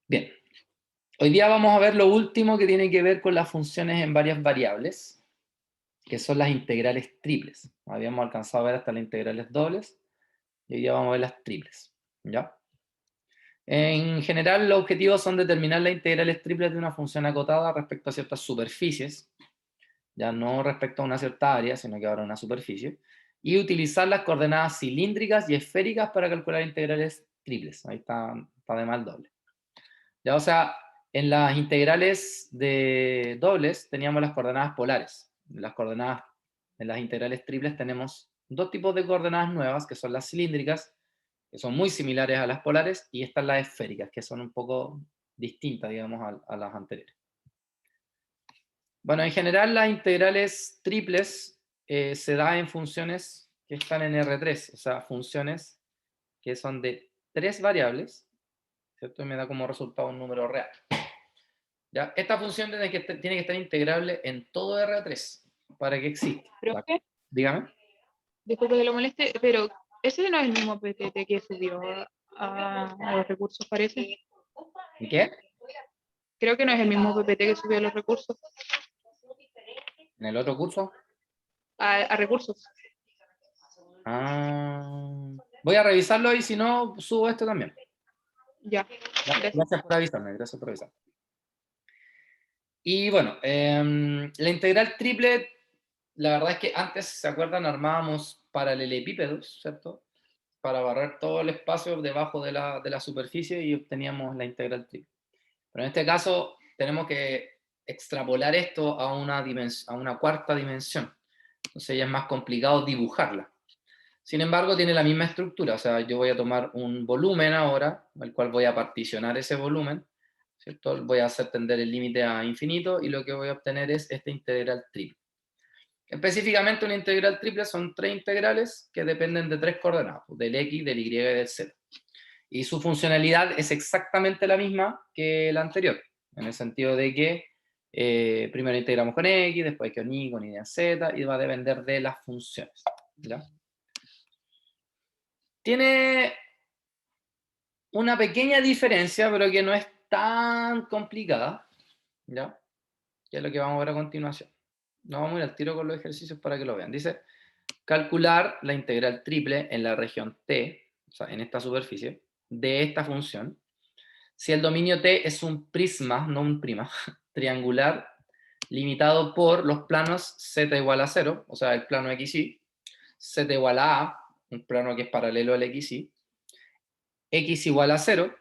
Bien, hoy día vamos a ver lo último que tiene que ver con las funciones en varias variables, que son las integrales triples. Habíamos alcanzado a ver hasta las integrales dobles, y hoy día vamos a ver las triples, ¿ya? En general, los objetivos son determinar las integrales triples de una función acotada respecto a ciertas superficies, ya no respecto a una cierta área, sino que ahora una superficie, y utilizar las coordenadas cilíndricas y esféricas para calcular integrales triples. Ahí está de mal doble. Ya, o sea, en las integrales de dobles teníamos las coordenadas polares. En las integrales triples tenemos dos tipos de coordenadas nuevas, que son las cilíndricas, que son muy similares a las polares, y están las esféricas, que son un poco distintas, digamos, a las anteriores. Bueno, en general las integrales triples se dan en funciones que están en R3, o sea, funciones que son de tres variables, ¿cierto? Y me da como resultado un número real. ¿Ya? Esta función tiene que estar integrable en todo R3 para que exista. Profe, Dígame. disculpe que lo moleste, pero ese no es el mismo PTT que subió a los recursos, parece. ¿Y qué? Creo que no es el mismo PPT que subió a los recursos. ¿En el otro curso? A recursos. Ah, voy a revisarlo y si no, subo esto también. Ya, gracias. Gracias por avisarme, gracias por avisarme. Y bueno, la integral triple, la verdad es que antes, ¿se acuerdan? Armábamos paralelepípedos, ¿cierto? Para barrer todo el espacio debajo de la superficie y obteníamos la integral triple. Pero en este caso tenemos que extrapolar esto a una cuarta dimensión. Entonces ya es más complicado dibujarla. Sin embargo, tiene la misma estructura. O sea, yo voy a tomar un volumen ahora, el cual voy a particionar ese volumen, ¿cierto? Voy a hacer tender el límite a infinito y lo que voy a obtener es esta integral triple. Específicamente una integral triple son tres integrales que dependen de tres coordenadas, del x, del y y del z. Y su funcionalidad es exactamente la misma que la anterior, en el sentido de que primero integramos con x, después con y, con z, y va a depender de las funciones. ¿Ya? Tiene una pequeña diferencia, pero que no es tan complicada, ¿ya? Que es lo que vamos a ver a continuación. No vamos a ir al tiro con los ejercicios para que lo vean. Dice, calcular la integral triple en la región T, o sea, en esta superficie, de esta función, si el dominio T es un prisma, no un prima, triangular, limitado por los planos z igual a 0, o sea, el plano XY, z igual a un plano que es paralelo al XY, x igual a 0,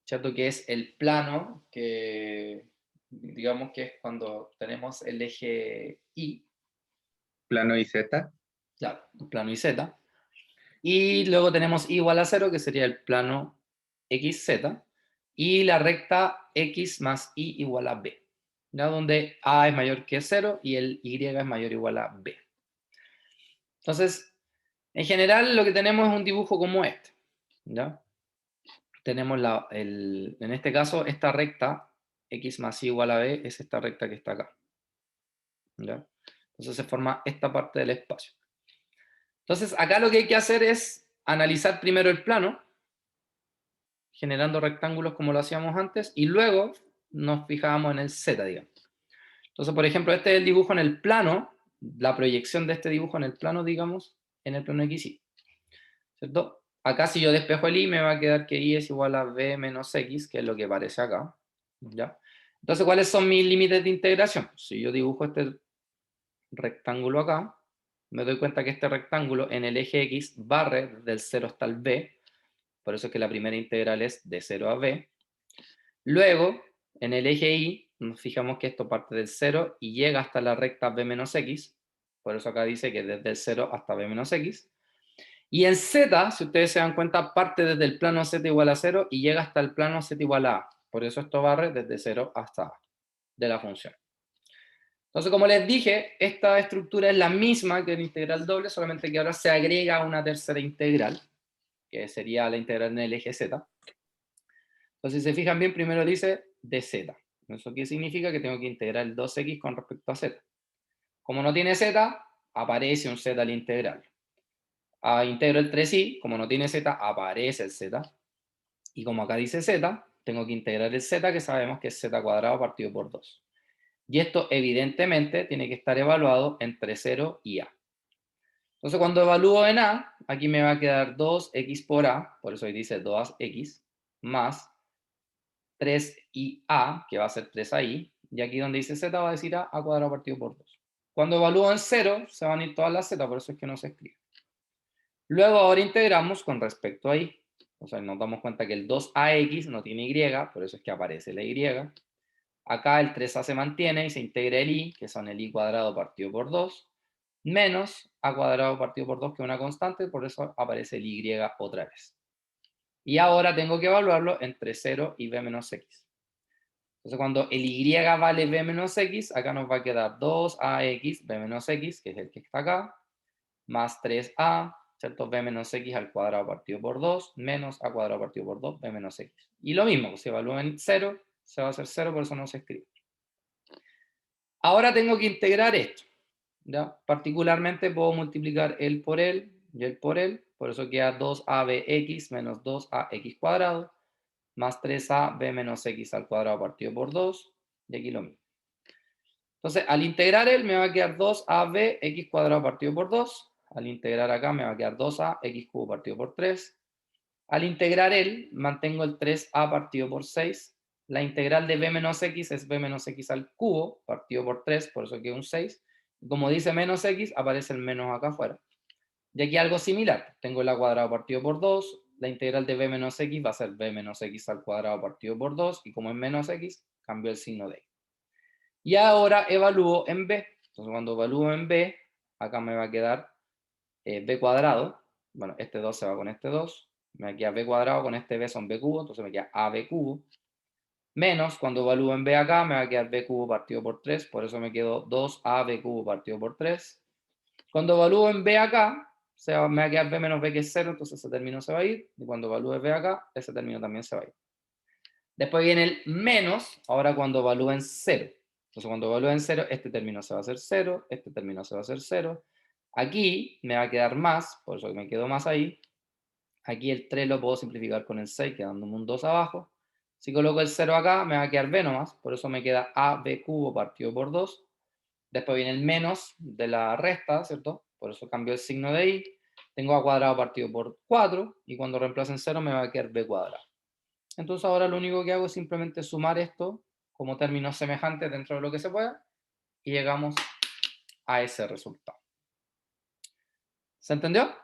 ¿cierto? Que es el plano que, digamos que es cuando tenemos el eje Y. Plano y Z. Claro, el plano YZ. Y luego tenemos y igual a 0, que sería el plano XZ. Y la recta X más Y igual a B. ¿Ya? Donde A es mayor que 0 y el Y es mayor o igual a B. Entonces, en general lo que tenemos es un dibujo como este. ¿Ya? Tenemos en este caso, esta recta, x más y igual a b, es esta recta que está acá. ¿Ya? Entonces se forma esta parte del espacio. Entonces acá lo que hay que hacer es analizar primero el plano, generando rectángulos como lo hacíamos antes, y luego nos fijábamos en el z, digamos. Entonces, por ejemplo, este es el dibujo en el plano, la proyección de este dibujo en el plano, digamos, en el plano XY. ¿Cierto? Acá si yo despejo el y, me va a quedar que y es igual a b menos x, que es lo que aparece acá. ¿Ya? Entonces, ¿cuáles son mis límites de integración? Si yo dibujo este rectángulo acá, me doy cuenta que este rectángulo en el eje x barre desde el 0 hasta el b, por eso es que la primera integral es de 0 a b. Luego, en el eje y, nos fijamos que esto parte del 0 y llega hasta la recta b menos x, por eso acá dice que desde el 0 hasta b menos x. Y en z, si ustedes se dan cuenta, parte desde el plano z igual a 0 y llega hasta el plano z igual a a. Por eso esto barre desde 0 hasta a de la función. Entonces, como les dije, esta estructura es la misma que la integral doble, solamente que ahora se agrega una tercera integral, que sería la integral en el eje z. Entonces, si se fijan bien, primero dice dz. ¿Eso qué significa? Que tengo que integrar el 2x con respecto a z. Como no tiene z, aparece un z al integral. Integro el 3y, como no tiene z, aparece el z. Y como acá dice z, tengo que integrar el z, que sabemos que es z cuadrado partido por 2. Y esto evidentemente tiene que estar evaluado entre 0 y a. Entonces cuando evalúo en a, aquí me va a quedar 2x por a, por eso ahí dice 2x, más 3a, que va a ser 3i, y aquí donde dice z va a decir a cuadrado partido por 2. Cuando evalúo en 0, se van a ir todas las z, por eso es que no se escribe. Luego ahora integramos con respecto a y. O sea, nos damos cuenta que el 2ax no tiene y, por eso es que aparece la y. Acá el 3a se mantiene y se integra el y, que son el y cuadrado partido por 2, menos a cuadrado partido por 2, que es una constante, por eso aparece el y otra vez. Y ahora tengo que evaluarlo entre 0 y b menos x. Entonces cuando el y vale b menos x, acá nos va a quedar 2ax, b menos x, que es el que está acá, más 3a, ¿cierto? B menos x al cuadrado partido por 2, menos a cuadrado partido por 2, b menos x. Y lo mismo, si evalúo en 0, se va a hacer 0, por eso no se escribe. Ahora tengo que integrar esto, ¿ya? Particularmente puedo multiplicar el por él y el por él, por eso queda 2abx menos 2ax cuadrado, más 3ab menos x al cuadrado partido por 2, y aquí lo mismo. Entonces, al integrar él me va a quedar 2abx cuadrado partido por 2, al integrar acá me va a quedar 2ax cubo partido por 3, al integrar él mantengo el 3a partido por 6, la integral de b menos x es b menos x al cubo partido por 3, por eso queda un 6, y como dice menos x, aparece el menos acá afuera. Y aquí algo similar, tengo el a cuadrado partido por 2, la integral de b menos x va a ser b menos x al cuadrado partido por 2, y como es menos x, cambio el signo de y. Y ahora evalúo en b, entonces cuando evalúo en b, acá me va a quedar b cuadrado, bueno, este 2 se va con este 2, me queda b cuadrado, con este b son b cubo, entonces me queda ab cubo, menos, cuando evalúo en b acá, me va a quedar b cubo partido por 3, por eso me quedo 2ab cubo partido por 3. Cuando evalúo en b acá, me va a quedar b menos b, que es 0, entonces ese término se va a ir, y cuando evalúe b acá, ese término también se va a ir. Después viene el menos, ahora cuando evalúo en 0. Entonces cuando evalúo en 0, este término se va a hacer 0, este término se va a hacer 0. Aquí me va a quedar más, por eso me quedo más ahí. Aquí el 3 lo puedo simplificar con el 6, quedándome un 2 abajo. Si coloco el 0 acá, me va a quedar b nomás, por eso me queda ab cubo partido por 2. Después viene el menos de la resta, ¿cierto? Por eso cambio el signo de y. Tengo a cuadrado partido por 4, y cuando reemplace en 0 me va a quedar b cuadrado. Entonces ahora lo único que hago es simplemente sumar esto como términos semejantes dentro de lo que se pueda, y llegamos a ese resultado. ¿Se entendió?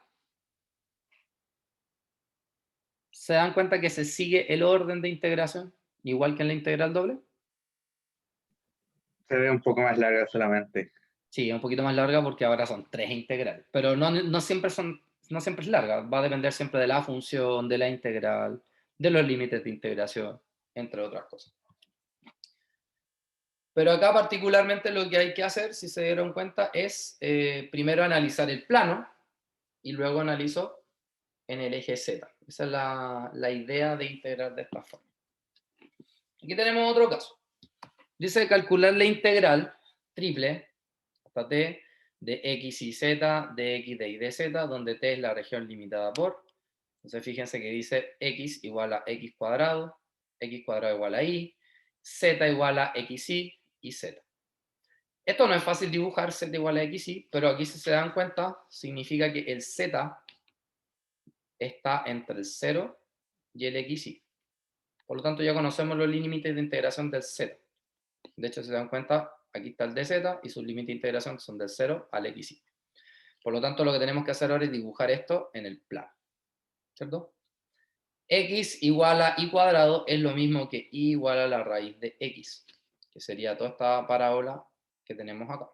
¿Se dan cuenta que se sigue el orden de integración, igual que en la integral doble? Se ve un poco más larga solamente. Sí, un poquito más larga porque ahora son 3 integrales, pero no siempre es larga, va a depender siempre de la función, de la integral, de los límites de integración, entre otras cosas. Pero acá particularmente lo que hay que hacer, si se dieron cuenta, es primero analizar el plano y luego analizo en el eje Z. Esa es la idea de integrar de esta forma. Aquí tenemos otro caso. Dice calcular la integral triple hasta t de x y z, de x, de y, de z, donde t es la región limitada por. Entonces fíjense que dice x igual a x cuadrado igual a y, z igual a xy y z. Esto no es fácil dibujar, z igual a xy, pero aquí si se dan cuenta, significa que el z está entre el 0 y el xy. Por lo tanto, ya conocemos los límites de integración del z. De hecho, si se dan cuenta, aquí está el dz y sus límites de integración son del 0 al xy. Por lo tanto, lo que tenemos que hacer ahora es dibujar esto en el plano. ¿Cierto? X igual a y cuadrado es lo mismo que y igual a la raíz de x, que sería toda esta parábola que tenemos acá.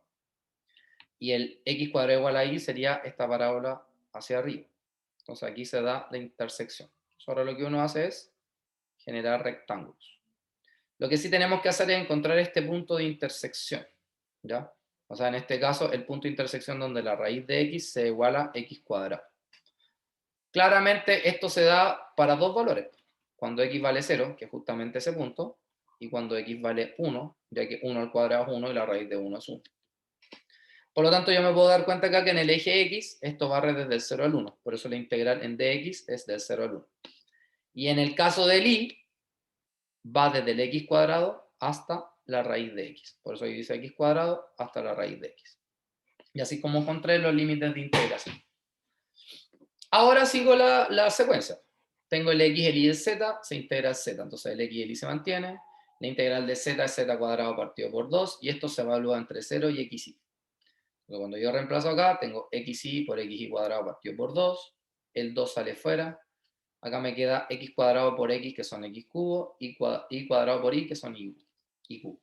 Y el x cuadrado igual a y sería esta parábola hacia arriba. Entonces aquí se da la intersección. Ahora lo que uno hace es generar rectángulos. Lo que sí tenemos que hacer es encontrar este punto de intersección, ¿ya? O sea, en este caso, el punto de intersección donde la raíz de x se iguala a x cuadrado. Claramente esto se da para dos valores. Cuando x vale 0, que es justamente ese punto, y cuando x vale 1, ya que 1 al cuadrado es 1 y la raíz de 1 es 1. Por lo tanto, yo me puedo dar cuenta acá que en el eje x esto barre desde el 0 al 1. Por eso la integral en dx es del 0 al 1. Y en el caso del y, va desde el x cuadrado hasta la raíz de x. Por eso ahí dice x cuadrado hasta la raíz de x. Y así como encontré los límites de integración. Ahora sigo la secuencia. Tengo el x, el y, el z, se integra el z. Entonces el x y el y se mantiene. La integral de z es z cuadrado partido por 2. Y esto se evalúa entre 0 y xy. Entonces, cuando yo reemplazo acá, tengo xy por xy cuadrado partido por 2. El 2 sale fuera. Acá me queda x cuadrado por x, que son x cubo, y cuadrado por y, que son y cubo.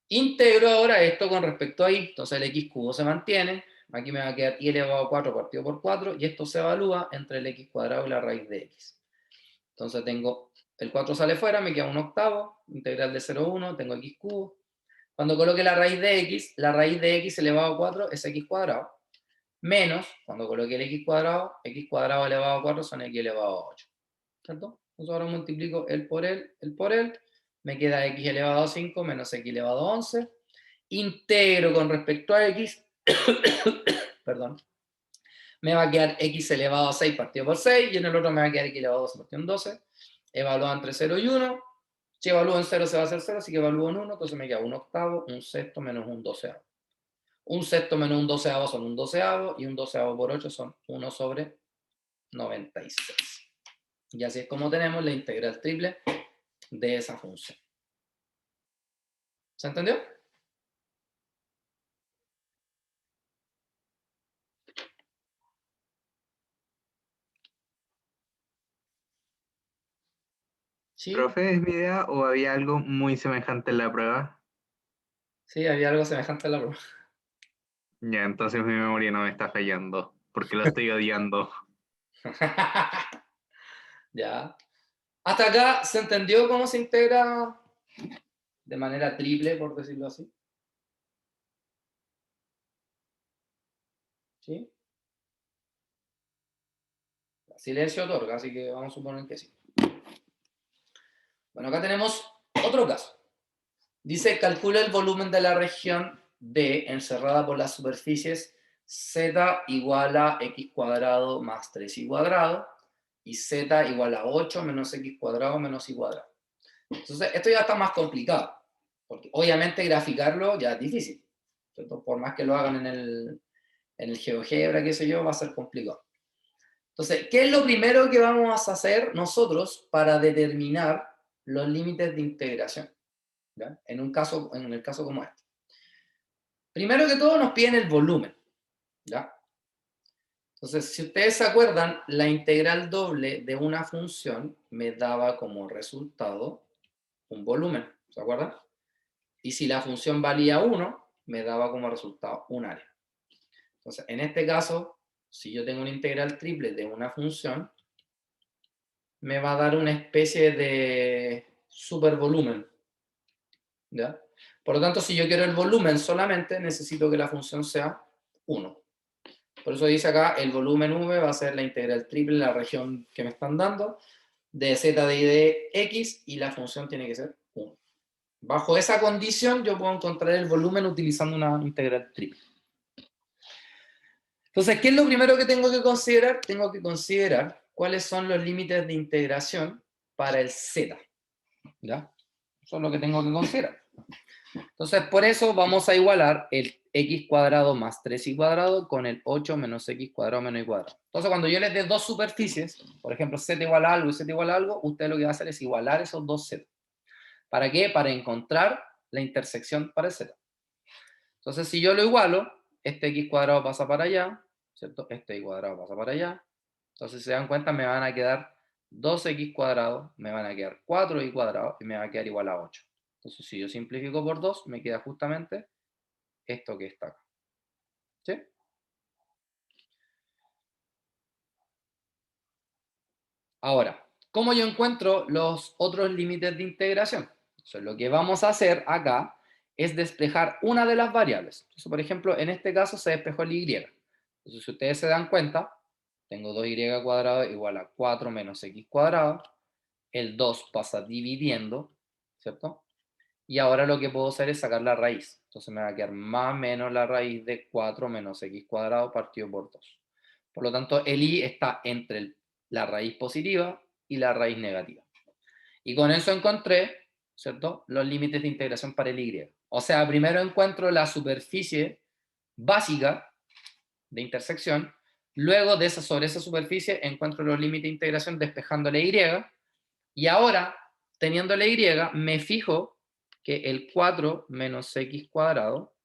Integro ahora esto con respecto a y. Entonces el x cubo se mantiene. Aquí me va a quedar y elevado a 4 partido por 4, y esto se evalúa entre el x cuadrado y la raíz de x. Entonces tengo, el 4 sale fuera, me queda un octavo, integral de 0 a 1, tengo x cubo. Cuando coloque la raíz de x elevado a 4 es x cuadrado, menos, cuando coloque el x cuadrado elevado a 4 son x elevado a 8. ¿Cierto? Entonces ahora multiplico el por él, me queda x elevado a 5 menos x elevado a 11. Integro con respecto a x, perdón, me va a quedar x elevado a 6 partido por 6, y en el otro me va a quedar x elevado a 12 partido en 12. Evalúo entre 0 y 1. Si evalúo en 0 se va a hacer 0, así que evalúo en 1, entonces me queda un octavo, un sexto menos un doceavo. Un sexto menos un doceavo son un doceavo, y un doceavo por 8 son 1 sobre 96. Y así es como tenemos la integral triple de esa función. ¿Se entendió? ¿Sí? ¿Profe, es mi idea o había algo muy semejante en la prueba? Sí, había algo semejante a la prueba. Ya, entonces mi memoria no me está fallando, porque lo estoy odiando. Ya. ¿Hasta acá se entendió cómo se integra de manera triple, por decirlo así? ¿Sí? Silencio otorga, así que vamos a suponer que sí. Bueno, acá tenemos otro caso. Dice, calcula el volumen de la región D encerrada por las superficies z igual a x cuadrado más 3y cuadrado y z igual a 8 menos x cuadrado menos y cuadrado. Entonces, esto ya está más complicado, porque obviamente graficarlo ya es difícil, ¿cierto? Por más que lo hagan en el GeoGebra, qué sé yo, va a ser complicado. Entonces, ¿qué es lo primero que vamos a hacer nosotros para determinar los límites de integración? ¿Ya? En el caso como este. Primero que todo nos piden el volumen. ¿Ya? Entonces, si ustedes se acuerdan, la integral doble de una función me daba como resultado un volumen. ¿Se acuerdan? Y si la función valía 1, me daba como resultado un área. Entonces, en este caso, si yo tengo una integral triple de una función, me va a dar una especie de supervolumen. ¿Ya? Por lo tanto, si yo quiero el volumen solamente, necesito que la función sea 1. Por eso dice acá, el volumen v va a ser la integral triple, la región que me están dando, de z de y de x, y la función tiene que ser 1. Bajo esa condición, yo puedo encontrar el volumen utilizando una integral triple. Entonces, ¿qué es lo primero que tengo que considerar? Tengo que considerar cuáles son los límites de integración para el z. ¿Ya? Eso es lo que tengo que considerar. Entonces, por eso vamos a igualar el x cuadrado más 3y cuadrado con el 8 menos x cuadrado menos y cuadrado. Entonces, cuando yo les dé dos superficies, por ejemplo, z igual a algo y z igual a algo, usted lo que va a hacer es igualar esos dos z. ¿Para qué? Para encontrar la intersección para el z. Entonces, si yo lo igualo, este x cuadrado pasa para allá, ¿cierto? Este y cuadrado pasa para allá. Entonces, si se dan cuenta, me van a quedar 2x cuadrado, me van a quedar 4y cuadrado y me va a quedar igual a 8. Entonces, si yo simplifico por 2, me queda justamente esto que está acá. ¿Sí? Ahora, ¿cómo yo encuentro los otros límites de integración? Entonces, lo que vamos a hacer acá es despejar una de las variables. Entonces, por ejemplo, en este caso se despejó el y. Entonces, si ustedes se dan cuenta, tengo 2y cuadrado igual a 4 menos x cuadrado. El 2 pasa dividiendo, ¿cierto? Y ahora lo que puedo hacer es sacar la raíz. Entonces me va a quedar más o menos la raíz de 4 menos x cuadrado partido por 2. Por lo tanto, el y está entre la raíz positiva y la raíz negativa. Y con eso encontré, ¿cierto?, los límites de integración para el y. O sea, primero encuentro la superficie básica de intersección, luego sobre esa superficie encuentro los límites de integración despejando la y, y ahora, teniendo la y, me fijo que el 4 menos x cuadrado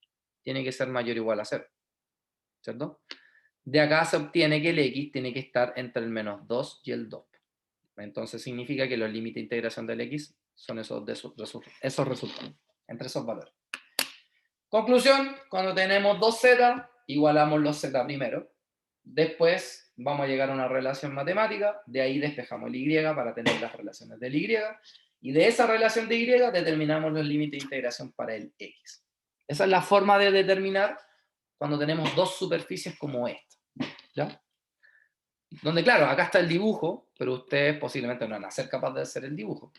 tiene que ser mayor o igual a 0, ¿cierto? De acá se obtiene que el x tiene que estar entre el menos 2 y el 2. Entonces significa que los límites de integración del x son esos resultados, entre esos valores. Conclusión, cuando tenemos 2z, igualamos los z primero. Después vamos a llegar a una relación matemática, de ahí despejamos el y para tener las relaciones del y, y de esa relación de y determinamos los límites de integración para el x. Esa es la forma de determinar cuando tenemos dos superficies como esta, ¿ya? Donde, claro, acá está el dibujo, pero ustedes posiblemente no van a ser capaces de hacer el dibujo.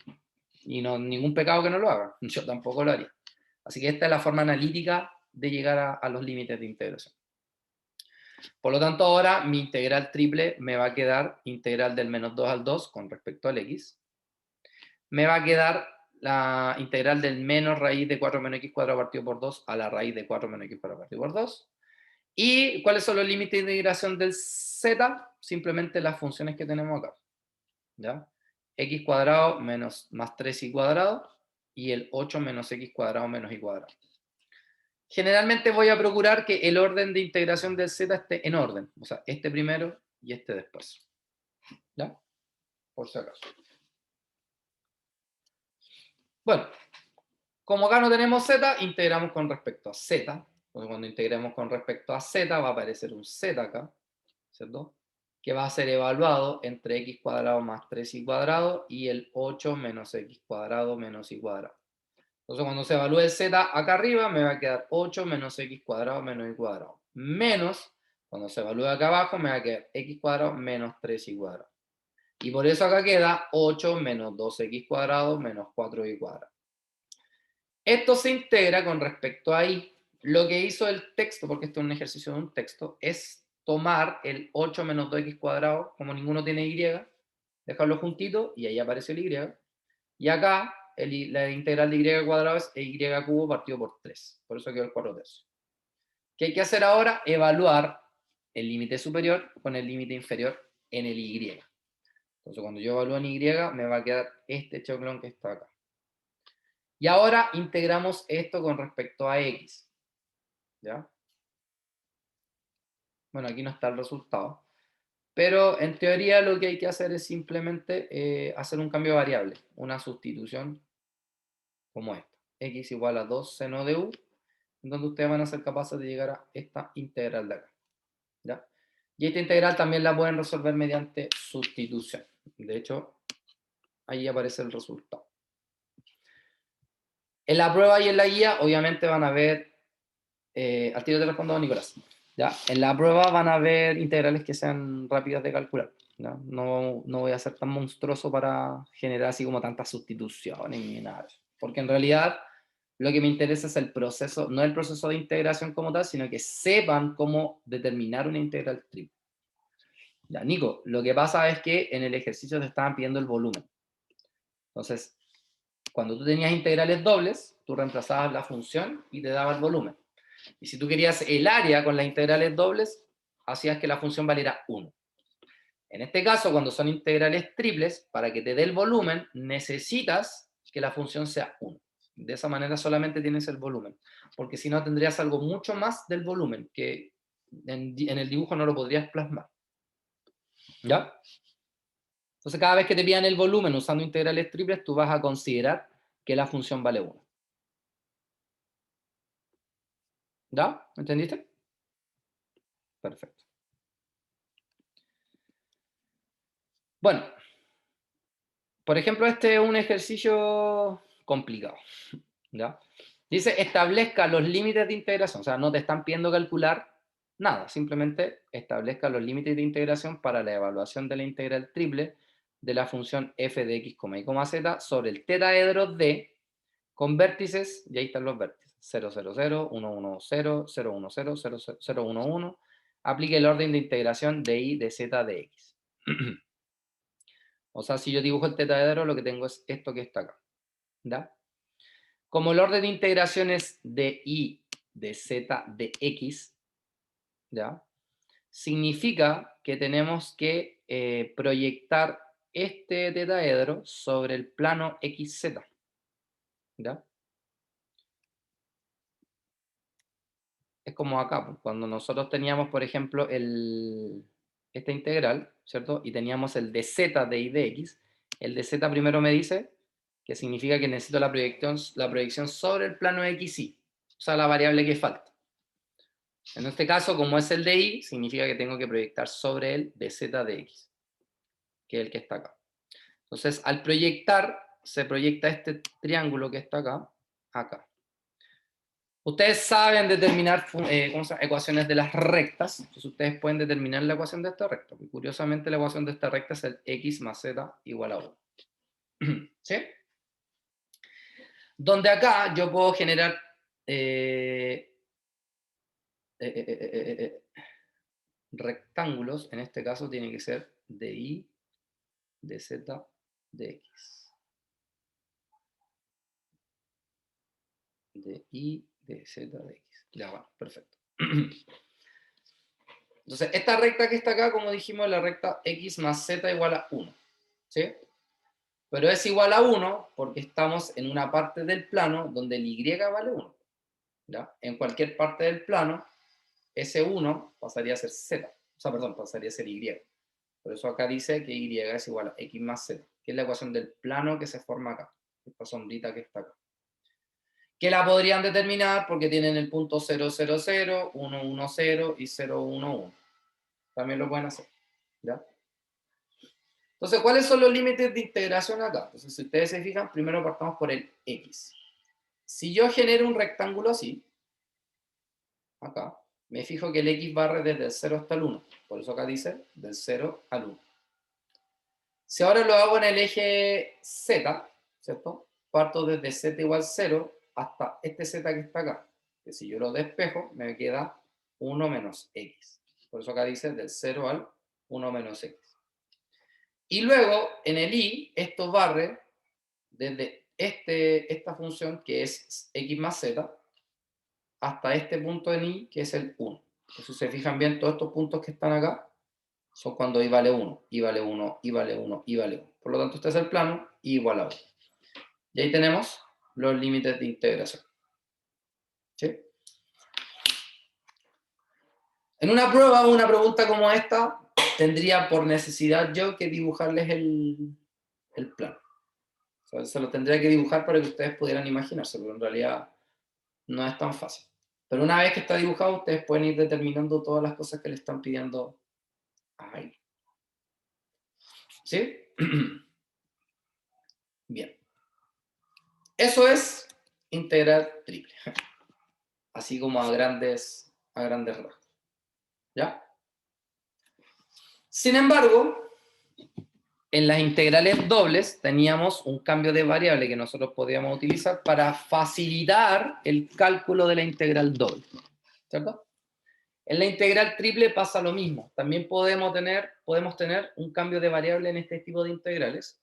Y no ningún pecado que no lo hagan. Yo tampoco lo haría. Así que esta es la forma analítica de llegar a los límites de integración. Por lo tanto, ahora mi integral triple me va a quedar integral del menos 2 al 2 con respecto al x. Me va a quedar la integral del menos raíz de 4 menos x cuadrado partido por 2 a la raíz de 4 menos x cuadrado partido por 2. ¿Y cuáles son los límites de integración del z? Simplemente las funciones que tenemos acá, ¿ya? X cuadrado menos más 3y cuadrado y el 8 menos x cuadrado menos y cuadrado. Generalmente voy a procurar que el orden de integración del z esté en orden, o sea, este primero y este después, ¿ya? Por si acaso. Bueno, como acá no tenemos z, integramos con respecto a z. Porque cuando integremos con respecto a z va a aparecer un z acá, ¿cierto? Que va a ser evaluado entre x cuadrado más 3y cuadrado y el 8 menos x cuadrado menos y cuadrado. Entonces cuando se evalúe el z acá arriba me va a quedar 8 menos x cuadrado menos y cuadrado. Menos, cuando se evalúe acá abajo me va a quedar x cuadrado menos 3y cuadrado. Y por eso acá queda 8 menos 2x cuadrado menos 4y cuadrado. Esto se integra con respecto a y. Lo que hizo el texto, porque esto es un ejercicio de un texto, es tomar el 8 menos 2x cuadrado, como ninguno tiene y, dejarlo juntito y ahí aparece el y. Y acá la integral de y cuadrado es y cubo partido por 3. Por eso quedó el 4 tercios. ¿Qué hay que hacer ahora? Evaluar el límite superior con el límite inferior en el y. Entonces cuando yo evalúo en y me va a quedar este choclón que está acá. Y ahora integramos esto con respecto a x, ¿ya? Bueno, aquí no está el resultado. Pero en teoría lo que hay que hacer es simplemente hacer un cambio de variable, una sustitución como esta. X igual a 2 seno de u, en donde ustedes van a ser capaces de llegar a esta integral de acá, ¿ya? Y esta integral también la pueden resolver mediante sustitución. De hecho, ahí aparece el resultado. En la prueba y en la guía, obviamente van a ver, al tiro te respondo, Nicolás, ¿ya? En la prueba van a ver integrales que sean rápidas de calcular, ¿ya? No voy a ser tan monstruoso para generar así como tantas sustituciones ni nada, porque en realidad lo que me interesa es el proceso, no el proceso de integración como tal, sino que sepan cómo determinar una integral triple. Ya, Nico, lo que pasa es que en el ejercicio te estaban pidiendo el volumen. Entonces, cuando tú tenías integrales dobles, tú reemplazabas la función y te daba el volumen. Y si tú querías el área con las integrales dobles, hacías que la función valiera 1. En este caso, cuando son integrales triples, para que te dé el volumen, necesitas que la función sea 1. De esa manera solamente tienes el volumen, porque si no tendrías algo mucho más del volumen, que en el dibujo no lo podrías plasmar. ¿Ya? Entonces cada vez que te pidan el volumen usando integrales triples, tú vas a considerar que la función vale 1. ¿Ya? ¿Entendiste? Perfecto. Bueno, por ejemplo, este es un ejercicio complicado, ¿ya? Dice, establezca los límites de integración, o sea, no te están pidiendo calcular nada, simplemente establezca los límites de integración para la evaluación de la integral triple de la función f de x, y, z sobre el tetaedro d con vértices, y ahí están los vértices, 0, 0, 0, 1, 1, 0, 0, 1, 0, 0, 0, 1, 1, aplique el orden de integración de y de z de x. O sea, si yo dibujo el tetaedro, lo que tengo es esto que está acá. ¿Ya? Como el orden de integración es de y de z de x, ¿ya? Significa que tenemos que proyectar este tetaedro sobre el plano xz. ¿Ya? Es como acá, pues, cuando nosotros teníamos, por ejemplo, esta integral, ¿cierto? Y teníamos el de z de y de x. El de z primero me dice que significa que necesito la proyección sobre el plano xy, o sea, la variable que falta. En este caso, como es el de y, significa que tengo que proyectar sobre el de z de x, que es el que está acá. Entonces, al proyectar, se proyecta este triángulo que está acá, acá. Ustedes saben determinar ecuaciones de las rectas, entonces ustedes pueden determinar la ecuación de esta recta. Y curiosamente, la ecuación de esta recta es el x más z igual a 1. ¿Sí? Donde acá yo puedo generar rectángulos, en este caso tiene que ser de y, de z, de x. De y, de z, de x. Ya, bueno, perfecto. Entonces, esta recta que está acá, como dijimos, es la recta x más z igual a 1. ¿Sí? Pero es igual a 1 porque estamos en una parte del plano donde el y vale 1. ¿Ya? En cualquier parte del plano, ese 1 pasaría a ser z. O sea, perdón, pasaría a ser y. Por eso acá dice que y es igual a x más z, que es la ecuación del plano que se forma acá. Esta sombrita que está acá. Que la podrían determinar porque tienen el punto 0, 0, 0, 1, 1, 0 y 0, 1, 1. También lo pueden hacer. ¿Ya? Entonces, ¿cuáles son los límites de integración acá? Entonces, si ustedes se fijan, primero partamos por el x. Si yo genero un rectángulo así, acá, me fijo que el x barre desde el 0 hasta el 1. Por eso acá dice del 0 al 1. Si ahora lo hago en el eje z, ¿cierto? Parto desde z igual 0 hasta este z que está acá. Que si yo lo despejo, me queda 1 menos x. Por eso acá dice del 0 al 1 menos x. Y luego, en el y, esto barre desde esta función, que es x más z, hasta este punto en y, que es el 1. Entonces, si se fijan bien, todos estos puntos que están acá son cuando y vale 1, y vale 1, y vale 1, y vale 1. Por lo tanto, este es el plano, y igual a 1. Y ahí tenemos los límites de integración. ¿Sí? En una prueba o una pregunta como esta, tendría por necesidad yo que dibujarles el plano. O sea, se lo tendría que dibujar para que ustedes pudieran imaginarse, pero en realidad no es tan fácil. Pero una vez que está dibujado, ustedes pueden ir determinando todas las cosas que le están pidiendo ahí. ¿Sí? Bien. Eso es integral triple. Así como a grandes rasgos. ¿Ya? Sin embargo, en las integrales dobles teníamos un cambio de variable que nosotros podíamos utilizar para facilitar el cálculo de la integral doble. ¿Cierto? En la integral triple pasa lo mismo. También podemos tener un cambio de variable en este tipo de integrales,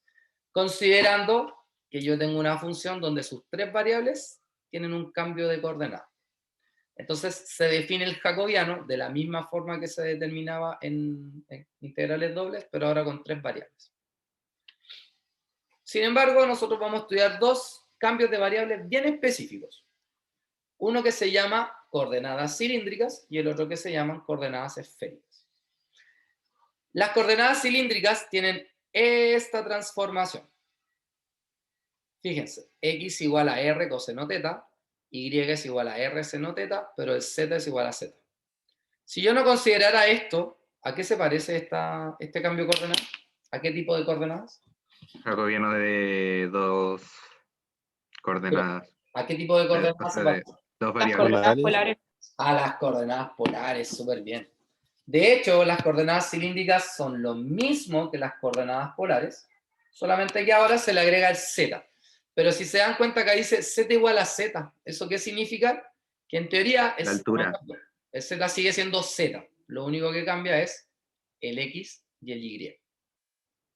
considerando que yo tengo una función donde sus tres variables tienen un cambio de coordenada. Entonces se define el jacobiano de la misma forma que se determinaba en integrales dobles, pero ahora con tres variables. Sin embargo, nosotros vamos a estudiar dos cambios de variables bien específicos. Uno que se llama coordenadas cilíndricas y el otro que se llaman coordenadas esféricas. Las coordenadas cilíndricas tienen esta transformación. Fíjense, x igual a r coseno teta, y es igual a r seno teta, pero el z es igual a z. Si yo no considerara esto, ¿a qué se parece este cambio de coordenadas? ¿A qué tipo de coordenadas? Jacobiano de dos coordenadas. ¿A qué tipo de coordenadas se parece? Dos Las variables. coordenadas polares. A las coordenadas polares, súper bien. De hecho, las coordenadas cilíndricas son lo mismo que las coordenadas polares, solamente que ahora se le agrega el z. Pero si se dan cuenta que dice z igual a z, ¿eso qué significa? Que en teoría La altura. El z sigue siendo z. Lo único que cambia es el x y el y.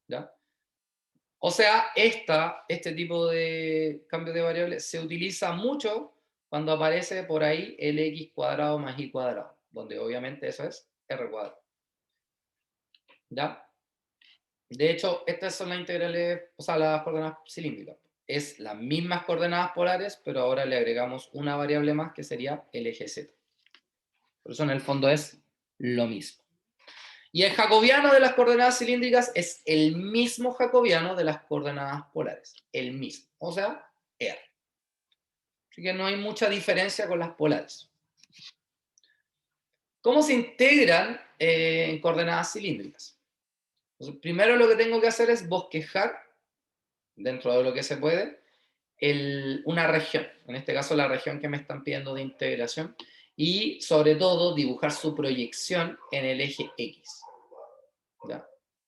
¿Ya? O sea, este tipo de cambio de variable se utiliza mucho cuando aparece por ahí el x cuadrado más y cuadrado, donde obviamente eso es r cuadrado. ¿Ya? De hecho, estas son las integrales, o sea, las coordenadas cilíndricas. Es las mismas coordenadas polares, pero ahora le agregamos una variable más que sería el eje z. Por eso en el fondo es lo mismo. Y el jacobiano de las coordenadas cilíndricas es el mismo jacobiano de las coordenadas polares. El mismo. O sea, R. Así que no hay mucha diferencia con las polares. ¿Cómo se integran en coordenadas cilíndricas? Entonces, primero lo que tengo que hacer es bosquejar, dentro de lo que se puede, una región. En este caso, la región que me están pidiendo de integración. Y, sobre todo, dibujar su proyección en el eje X. ¿Ya?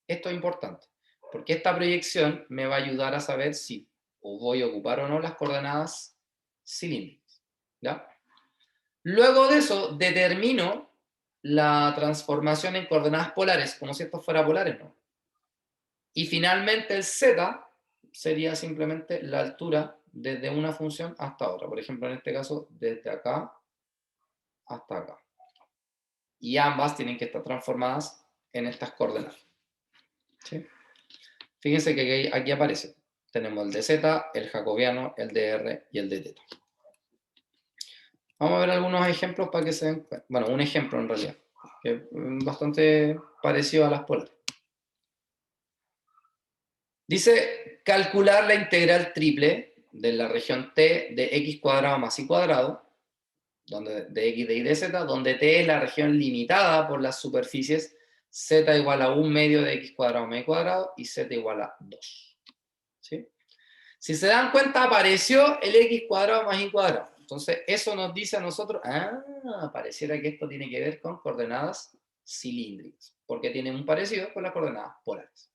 Esto es importante, porque esta proyección me va a ayudar a saber si voy a ocupar o no las coordenadas cilíndricas. ¿Ya? Luego de eso, determino la transformación en coordenadas polares, como si esto fuera polares, ¿no? Y finalmente el z sería simplemente la altura desde una función hasta otra. Por ejemplo, en este caso, desde acá hasta acá. Y ambas tienen que estar transformadas en estas coordenadas. ¿Sí? Fíjense que aquí aparece. Tenemos el de z, el jacobiano, el de r y el de teta. Vamos a ver algunos ejemplos para que se den cuenta. Bueno, un ejemplo en realidad, que es bastante parecido a las polares. Dice, calcular la integral triple de la región t de x cuadrado más y cuadrado, donde, de x de y de z, donde t es la región limitada por las superficies z igual a 1 medio de x cuadrado más y cuadrado y z igual a 2. ¿Sí? Si se dan cuenta, apareció el x cuadrado más y cuadrado. Entonces, eso nos dice a nosotros, pareciera que esto tiene que ver con coordenadas cilíndricas, porque tienen un parecido con las coordenadas polares.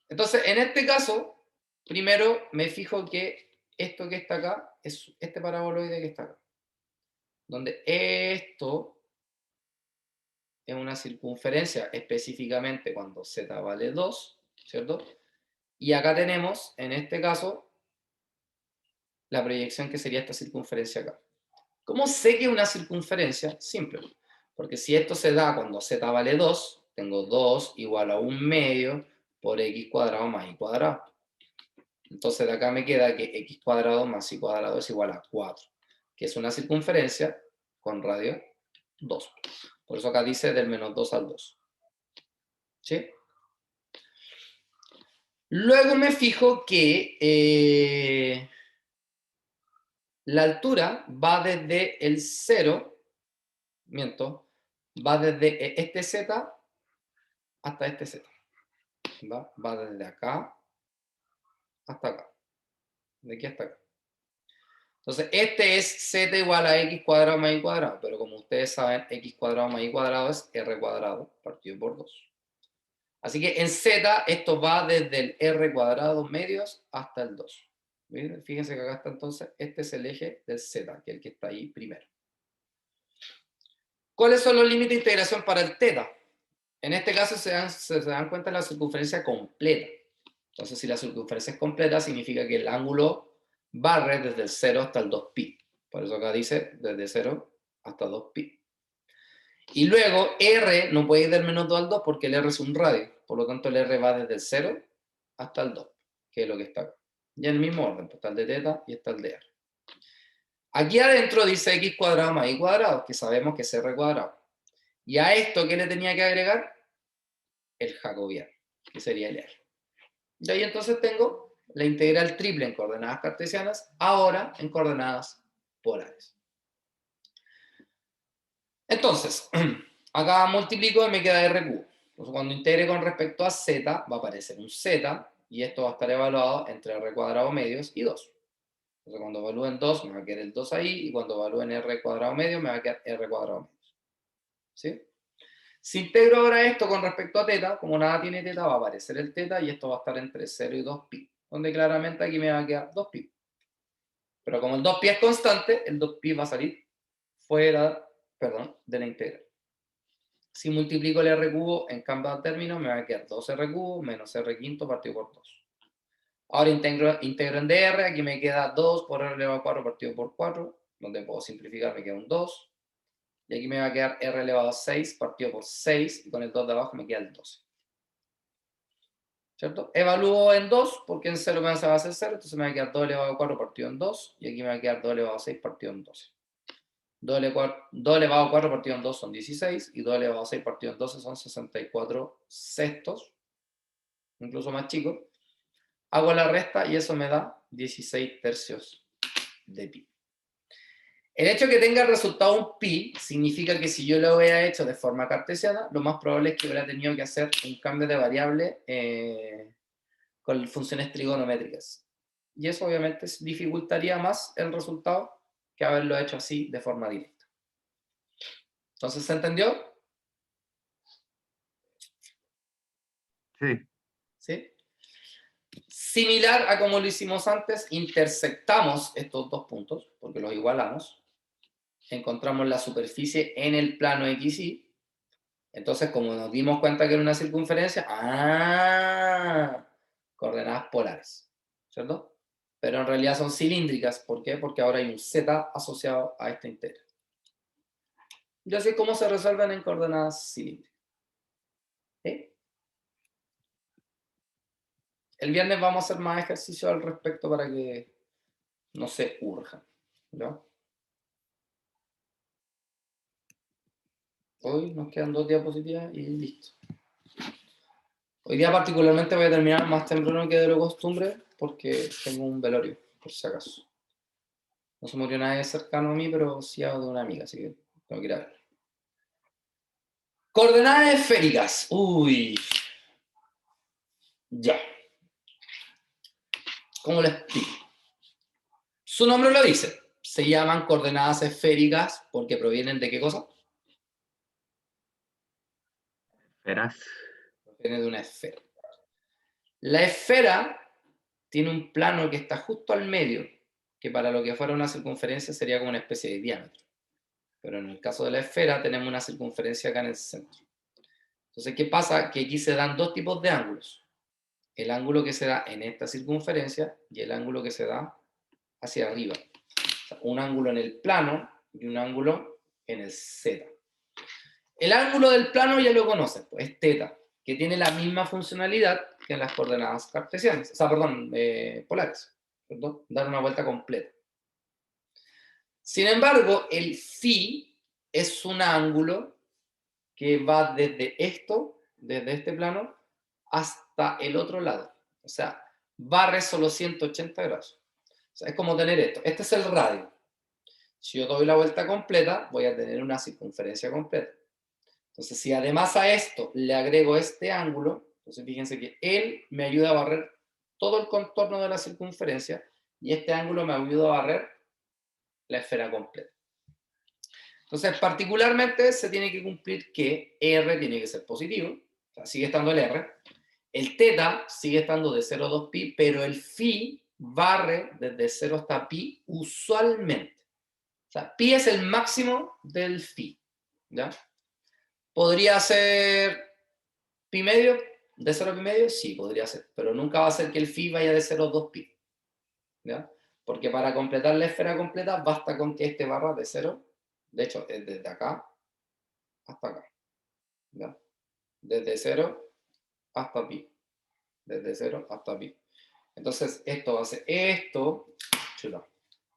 Entonces, en este caso, primero me fijo que esto que está acá es este paraboloide que está acá, donde esto es una circunferencia específicamente cuando z vale 2, ¿cierto? Y acá tenemos, en este caso, la proyección que sería esta circunferencia acá. ¿Cómo sé que es una circunferencia? Simple. Porque si esto se da cuando z vale 2, tengo 2 igual a 1 medio por x cuadrado más y cuadrado. Entonces de acá me queda que x cuadrado más y cuadrado es igual a 4, que es una circunferencia con radio 2. Por eso acá dice del menos 2 al 2. ¿Sí? Luego me fijo que la altura va desde el 0, va desde este z hasta este z. Va desde acá hasta acá. De aquí hasta acá. Entonces, este es z igual a x cuadrado más y cuadrado, pero como ustedes saben, x cuadrado más y cuadrado es r cuadrado partido por 2. Así que en z esto va desde el r cuadrado medios hasta el 2. ¿Ven? Fíjense que acá está entonces, este es el eje del z, que es el que está ahí primero. ¿Cuáles son los límites de integración para el teta? En este caso se dan cuenta de la circunferencia completa. Entonces, si la circunferencia es completa, significa que el ángulo barre desde el 0 hasta el 2pi. Por eso acá dice desde 0 hasta 2pi. Y luego r no puede ir del menos 2 al 2 porque el r es un radio. Por lo tanto, el r va desde el 0 hasta el 2, que es lo que está acá. Y en el mismo orden, pues está el de teta y está el de r. Aquí adentro dice x cuadrado más y cuadrado, que sabemos que es r cuadrado. Y a esto, ¿qué le tenía que agregar? El jacobiano, que sería el r. Y ahí entonces tengo la integral triple en coordenadas cartesianas, ahora en coordenadas polares. Entonces, acá multiplico y me queda r cubo. Entonces, cuando integre con respecto a z, va a aparecer un z, y esto va a estar evaluado entre r cuadrado medios y 2. Entonces, cuando evalúen 2, me va a quedar el 2 ahí, y cuando evalúen r cuadrado medio, me va a quedar r cuadrado medios. ¿Sí? Si integro ahora esto con respecto a teta, como nada tiene teta, va a aparecer el teta, y esto va a estar entre 0 y 2pi, donde claramente aquí me va a quedar 2pi. Pero como el 2pi es constante, el 2pi va a salir fuera, de la integral. Si multiplico el r cubo en cada término, me va a quedar 2r cubo menos r quinto partido por 2. Ahora integro en dr, aquí me queda 2 por r elevado a 4 partido por 4, donde puedo simplificar, me queda un 2. Y aquí me va a quedar r elevado a 6 partido por 6, y con el 2 de abajo me queda el 12. ¿Cierto? Evalúo en 2, porque en 0 me va a ser 0, entonces me va a quedar 2 elevado a 4 partido en 2, y aquí me va a quedar 2 elevado a 6 partido en 12. 2 elevado a 4 partido en 2 son 16, y 2 elevado a 6 partido en 12 son 64 sextos, incluso más chicos. Hago la resta y eso me da 16 tercios de pi. El hecho de que tenga el resultado un pi significa que si yo lo hubiera hecho de forma cartesiana, lo más probable es que hubiera tenido que hacer un cambio de variable con funciones trigonométricas. Y eso obviamente dificultaría más el resultado que haberlo hecho así de forma directa. Entonces, ¿se entendió? Sí. ¿Sí? Similar a como lo hicimos antes, intersectamos estos dos puntos, porque los igualamos. Encontramos la superficie en el plano XY. Entonces, como nos dimos cuenta que era una circunferencia, coordenadas polares, ¿cierto? Pero en realidad son cilíndricas. ¿Por qué? Porque ahora hay un z asociado a esta integral. Y así es como se resuelven en coordenadas cilíndricas. ¿Sí? El viernes vamos a hacer más ejercicios al respecto para que no se urjan, ¿ya? Hoy nos quedan 2 diapositivas y listo. Hoy día particularmente voy a terminar más temprano que de lo costumbre porque tengo un velorio, por si acaso. No se murió nadie cercano a mí, pero sí a de una amiga, así que tengo que ir a ver. Coordenadas esféricas. Uy. Ya. ¿Cómo lo explico? Su nombre lo dice. Se llaman coordenadas esféricas porque provienen de ¿qué cosa? Verás. Proviene de una esfera. La esfera tiene un plano que está justo al medio, que para lo que fuera una circunferencia sería como una especie de diámetro. Pero en el caso de la esfera tenemos una circunferencia acá en el centro. Entonces, ¿qué pasa? Que aquí se dan dos tipos de ángulos. El ángulo que se da en esta circunferencia y el ángulo que se da hacia arriba. O sea, un ángulo en el plano y un ángulo en el Z. El ángulo del plano ya lo conocen, pues es teta, que tiene la misma funcionalidad que en las coordenadas cartesianas, o sea, perdón, polares, ¿cierto? Dar una vuelta completa. Sin embargo, el phi es un ángulo que va desde esto, desde este plano, hasta el otro lado. O sea, barre solo 180 grados. O sea, es como tener esto. Este es el radio. Si yo doy la vuelta completa, voy a tener una circunferencia completa. Entonces, si además a esto le agrego este ángulo, entonces fíjense que él me ayuda a barrer todo el contorno de la circunferencia y este ángulo me ayuda a barrer la esfera completa. Entonces, particularmente se tiene que cumplir que R tiene que ser positivo, o sea, sigue estando el R, el teta sigue estando de 0 a 2 pi, pero el phi barre desde 0 hasta pi usualmente. O sea, pi es el máximo del phi, ¿ya? ¿Podría ser pi medio? ¿De 0 a pi medio? Sí, podría ser, pero nunca va a ser que el phi vaya de 0 a 2 pi, ¿ya? Porque para completar la esfera completa basta con que este barra de 0, de hecho, es desde acá hasta acá, ¿ya? Desde 0 hasta pi, desde 0 hasta pi. Entonces, esto hace esto, chuta,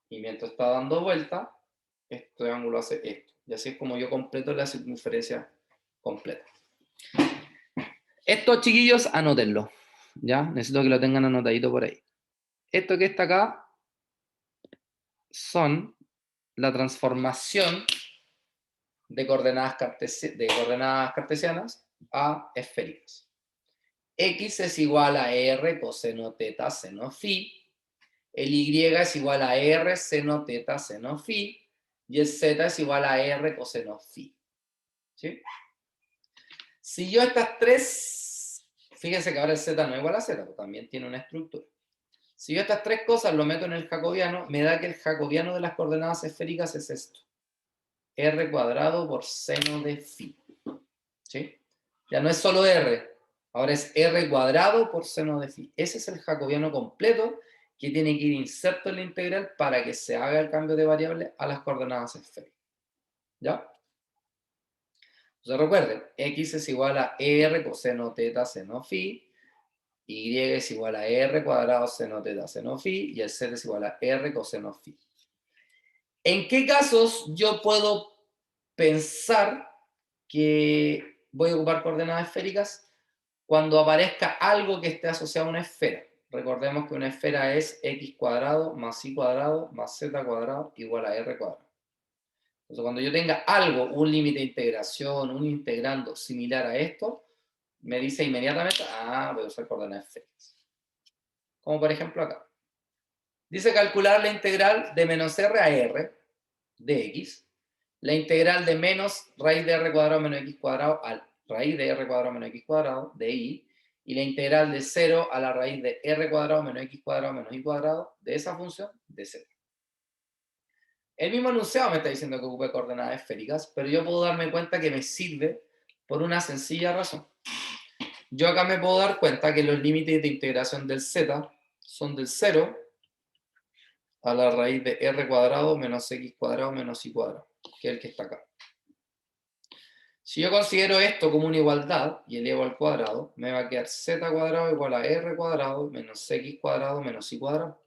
y mientras está dando vuelta, este ángulo hace esto. Y así es como yo completo la circunferencia completa. Estos chiquillos, anótenlo, ¿ya? Necesito que lo tengan anotadito por ahí. Esto que está acá son la transformación de coordenadas cartesianas a esféricas. X es igual a R coseno teta seno phi. El Y es igual a R seno teta seno phi. Y el Z es igual a R coseno phi. ¿Sí? Si yo estas tres, fíjense que ahora el Z no es igual a Z, también tiene una estructura. Si yo estas tres cosas lo meto en el jacobiano, me da que el jacobiano de las coordenadas esféricas es esto. R cuadrado por seno de phi. ¿Sí? Ya no es solo R, ahora es R cuadrado por seno de phi. Ese es el jacobiano completo que tiene que ir inserto en la integral para que se haga el cambio de variable a las coordenadas esféricas. ¿Ya? Entonces recuerden, x es igual a R coseno teta seno phi, y es igual a R cuadrado seno teta seno phi, y el z es igual a R coseno phi. ¿En qué casos yo puedo pensar que voy a ocupar coordenadas esféricas? Cuando aparezca algo que esté asociado a una esfera. Recordemos que una esfera es x cuadrado más y cuadrado más z cuadrado igual a r cuadrado. Entonces, cuando yo tenga algo, un límite de integración, un integrando similar a esto, me dice inmediatamente, voy a usar coordenadas esféricas. Como por ejemplo acá. Dice calcular la integral de menos r a r de x, la integral de menos raíz de r cuadrado menos x cuadrado a raíz de r cuadrado menos x cuadrado de y la integral de 0 a la raíz de r cuadrado menos x cuadrado menos y cuadrado de esa función de 0. El mismo enunciado me está diciendo que ocupe coordenadas esféricas, pero yo puedo darme cuenta que me sirve por una sencilla razón. Yo acá me puedo dar cuenta que los límites de integración del z son del 0 a la raíz de r cuadrado menos x cuadrado menos y cuadrado, que es el que está acá. Si yo considero esto como una igualdad y elevo al cuadrado, me va a quedar z cuadrado igual a r cuadrado menos x cuadrado menos y cuadrado.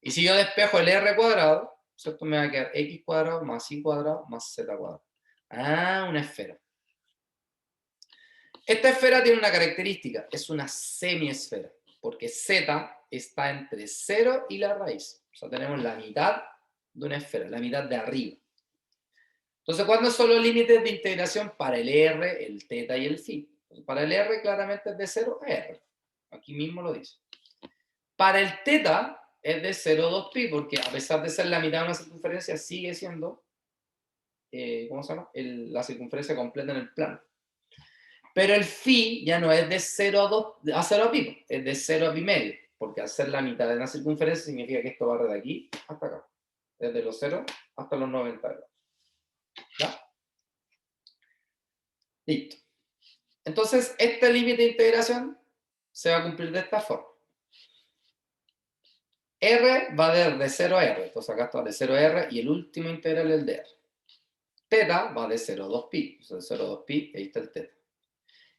Y si yo despejo el r cuadrado, ¿cierto? Me va a quedar x cuadrado más y cuadrado más z cuadrado. Una esfera. Esta esfera tiene una característica, es una semiesfera, porque z está entre 0 y la raíz. O sea, tenemos la mitad de una esfera, la mitad de arriba. Entonces, ¿cuándo son los límites de integración para el r, el teta y el phi? Para el r claramente es de 0 a r. Aquí mismo lo dice. Para el teta es de 0 a 2pi, porque a pesar de ser la mitad de una circunferencia, sigue siendo, ¿cómo se llama? La circunferencia completa en el plano. Pero el phi ya no es de 0 a 2, a 0 a pi, es de 0 a pi medio, porque al ser la mitad de una circunferencia significa que esto va de aquí hasta acá, desde los 0 hasta los 90 grados. ¿Ya? Listo. Entonces, este límite de integración se va a cumplir de esta forma. R va de 0 a R, entonces acá está de 0 a R y el último integral es el de R. Teta va de 0 a 2pi, entonces de 0 a 2pi, ahí está el teta.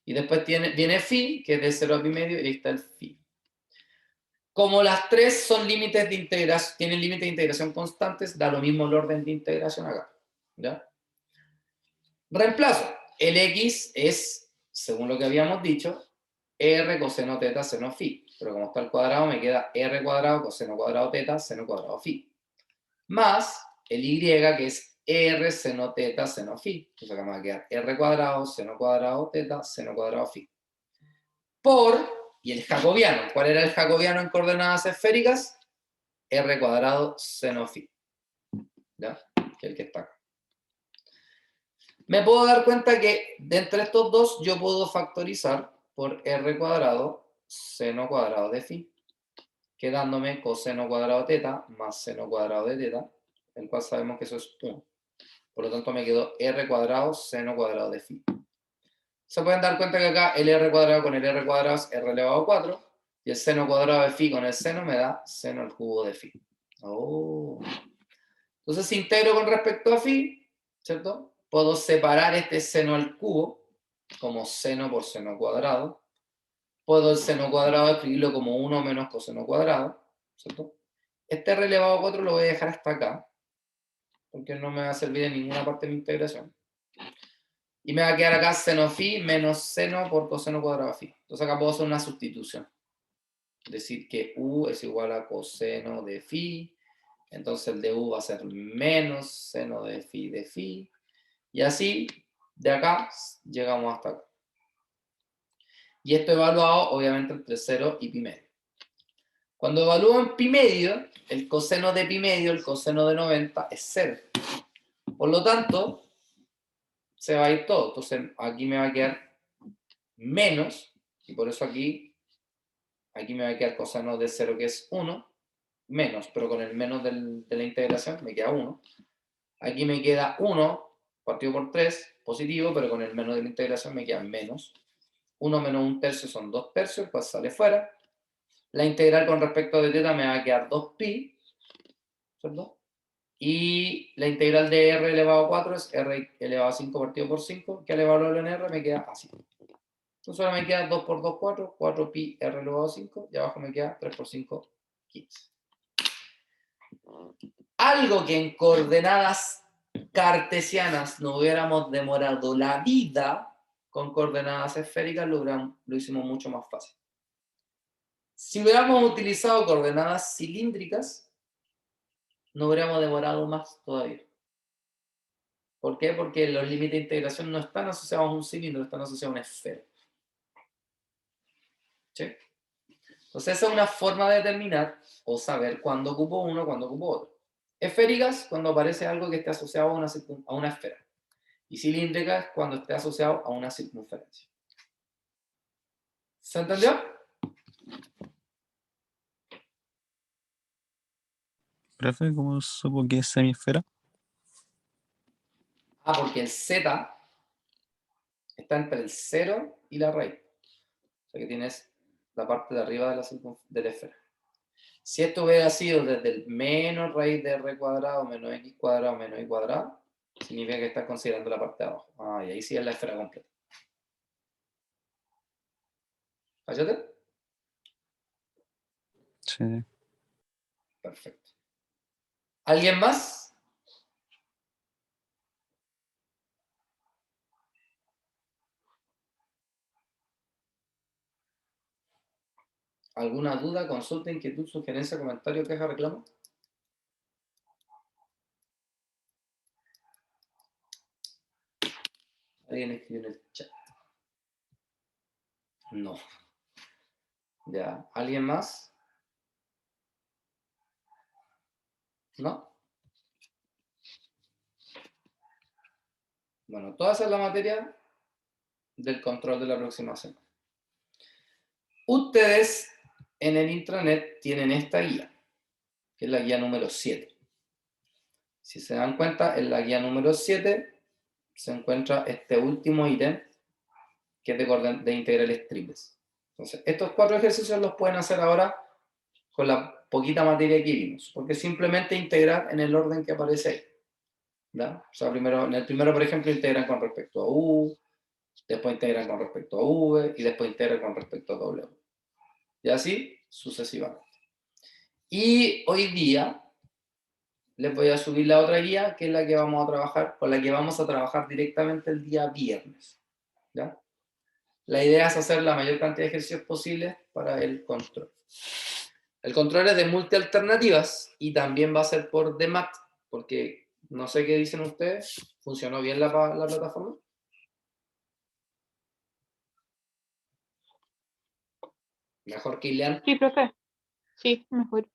Y después viene phi, que es de 0 a pi medio, y ahí está el phi. Como las tres son límites de integración, tienen límites de integración constantes, da lo mismo el orden de integración acá. ¿Ya? Reemplazo. El x es, según lo que habíamos dicho, r coseno teta seno phi. Pero como está al cuadrado, me queda r cuadrado coseno cuadrado teta seno cuadrado phi. Más el y, que es r seno teta seno phi. Entonces acá me va a quedar r cuadrado seno cuadrado teta seno cuadrado phi. Y el jacobiano. ¿Cuál era el jacobiano en coordenadas esféricas? R cuadrado seno phi. ¿Ya? Que es el que está acá. Me puedo dar cuenta que de entre estos dos yo puedo factorizar por r cuadrado seno cuadrado de phi, quedándome coseno cuadrado teta más seno cuadrado de teta, el cual sabemos que eso es 1. Por lo tanto me quedó r cuadrado seno cuadrado de phi. Se pueden dar cuenta que acá el r cuadrado con el r cuadrado es r elevado a 4, y el seno cuadrado de phi con el seno me da seno al cubo de phi. Entonces, si integro con respecto a phi, ¿cierto? Puedo separar este seno al cubo como seno por seno cuadrado. Puedo el seno cuadrado escribirlo como 1 menos coseno cuadrado, ¿cierto? Este r elevado a 4 lo voy a dejar hasta acá, porque no me va a servir en ninguna parte de mi integración. Y me va a quedar acá seno phi menos seno por coseno cuadrado phi. Entonces acá puedo hacer una sustitución. Decir que u es igual a coseno de phi. Entonces el de u va a ser menos seno de phi. Y así, de acá, llegamos hasta acá. Y esto evaluado, obviamente, entre 0 y pi medio. Cuando evalúo en pi medio, el coseno de pi medio, el coseno de 90, es 0. Por lo tanto, se va a ir todo. Entonces, aquí me va a quedar menos, y por eso aquí me va a quedar coseno de 0, que es 1, menos, pero con el menos de la integración me queda 1. Aquí me queda 1 partido por 3, positivo, pero con el menos de la integración me queda menos. 1 menos 1/3 son 2/3, pues sale fuera. La integral con respecto de θ me va a quedar 2pi, ¿cierto? Y la integral de r elevado a 4 es r elevado a 5 partido por 5, que al elevarlo en r me queda así. Entonces ahora me queda 2 por 2, 4, 4pi r elevado a 5, y abajo me queda 3 por 5, 15. Algo que en coordenadas cartesianas no hubiéramos demorado la vida, con coordenadas esféricas lo hicimos mucho más fácil. Si hubiéramos utilizado coordenadas cilíndricas, no hubiéramos demorado más todavía. ¿Por qué? Porque los límites de integración no están asociados a un cilindro, están asociados a una esfera. ¿Sí? Entonces esa es una forma de determinar o saber cuándo ocupo uno, cuándo ocupo otro. Esféricas, cuando aparece algo que esté asociado a una esfera. Y cilíndricas, cuando esté asociado a una circunferencia. ¿Se entendió? Profe, ¿cómo supo que es semisfera? Porque el z está entre el 0 y la raíz. O sea que tienes la parte de arriba de la esfera. Si esto hubiera sido desde el menos raíz de r cuadrado menos x cuadrado menos y cuadrado, significa que estás considerando la parte de abajo. Y ahí sí es la esfera completa. ¿Cállate? Sí. Perfecto. ¿Alguien más? ¿Alguna duda, consulta, inquietud, sugerencia, comentario, queja, reclamo? ¿Alguien escribió en el chat? No. Ya. ¿Alguien más? ¿No? Bueno, toda esa es la materia del control de la aproximación. Ustedes en el intranet tienen esta guía, que es la guía número 7. Si se dan cuenta, en la guía número 7 se encuentra este último ítem, que es de integrales triples. Entonces, estos 4 ejercicios los pueden hacer ahora con la poquita materia que vimos, porque simplemente integrar en el orden que aparece ahí. ¿Ya? O sea, en el primero, por ejemplo, integran con respecto a u, después integran con respecto a v, y después integran con respecto a w. Y así sucesivamente. Y hoy día les voy a subir la otra guía, que es la que vamos a trabajar, con la que vamos a trabajar directamente el día viernes. ¿Ya? La idea es hacer la mayor cantidad de ejercicios posibles para el control. El control es de multialternativas y también va a ser por DMAT, porque no sé qué dicen ustedes. ¿Funcionó bien la plataforma? ¿Mejor que Ilean? Sí, profe. Sí, mejor.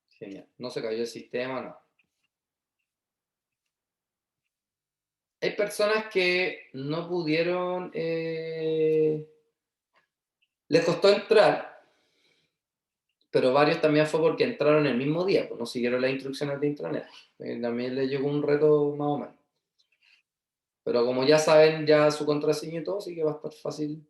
Genial. No se cayó el sistema, no. Hay personas que no pudieron... les costó entrar, pero varios también fue porque entraron el mismo día, pues no siguieron las instrucciones de intranet. También les llegó un reto más o menos. Pero como ya saben ya su contraseña y todo, así que va a estar fácil